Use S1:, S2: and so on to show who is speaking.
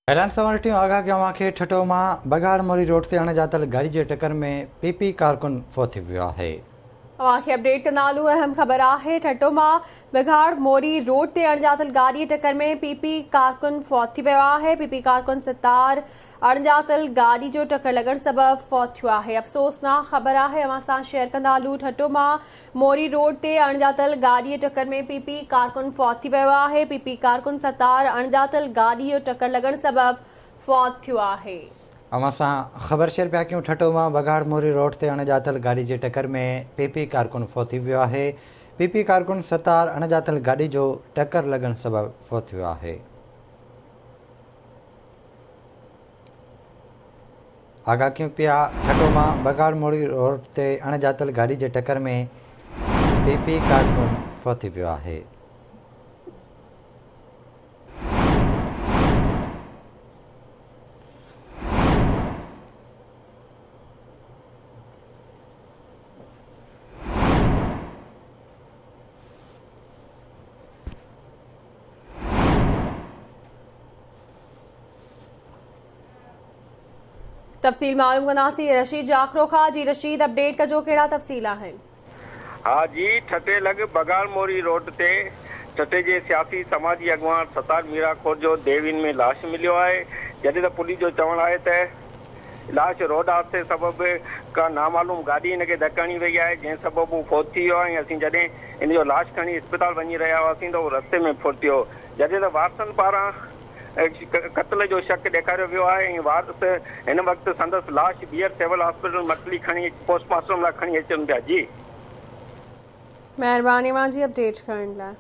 S1: एलान सवारटियों आगाह गवां खे ठठो मां बगाड़ मोरी रोड ते अणॼातल गाड़ी जे टक्कर में पीपी कारकुन फौत थी वियो आहे।
S2: अवांखे अपडेट कंदालू। अहम खबर आहे ठठो मां बगाड़ मोरी रोड ते अणॼातल गाड़ी टक्कर में पीपी कारकुन फौत थी वियो आहे। पीपी कारकुन सितार अणॼातल गाड़ी जो टक्कर लगण सबब फौत थियो आहे। अफ़सोसनाक खबर आहे, अवां सां शेयर कंदालू। ठठो मां मोरी रोड ते अणॼातल गाड़ी टक्कर में पीपी कारकुन फौत थी वियो आहे। पीपी कारकुन सितार अणॼातल गाड़ी जो टक्कर लगण सबब फौत थियो आहे।
S1: अवां सां ख़बर शेयर पिया कयूं। ठठो मां बगाड़ मोरी रोड ते अणॼातल गाड़ी जे टक्कर में पीपी कारकुन फौत थी वियो आहे। पीपी कारकुन सतार अणॼातल गाड़ी जो टक्कर लगण सबब फौत थियो आहे। आगाह कयूं पिया ठठो मां बगाड़ मोरी रोड ते अणॼातल गाड़ी जे टक्कर में पीपी कारकुन फौत थी वियो आहे।
S2: तफ़सील मालूम कंदासीं रशीद जाखरो खां। जी रशीद, अपडेट कजो, कहिड़ा तफ़सील आहिनि?
S3: हाँ जी, ठटे लग बगाड़ मोरी रोड ते ठटे जे सियासी समाजी अगवान सतार मीराखोर जो देविन में लाश मिलियो आहे। जॾहिं त पुलिस जो चवणु आहे त लाश रोड हादसे सबब का नामालूम गाड़ी इनखे धकणी वई आहे, जंहिं सबब हू फौत थी वियो आहे। ऐं असीं जॾहिं इन जो लाश खणी अस्पताल वञी रहिया हुआसीं त उहो रस्ते में फौत थियो। जॾहिं त वारसनि पारां क़त्ल जो शक ॾेखारियो वियो आहे ऐं वारस हिन वक़्तु संदसि लाश ॿीहर सिविल हॉस्पिटल मटली खणी पोस्टमार्टम लाइ खणी अचनि पिया। जी
S2: महिरबानी मुंहिंजी अपडेट करण लाइ।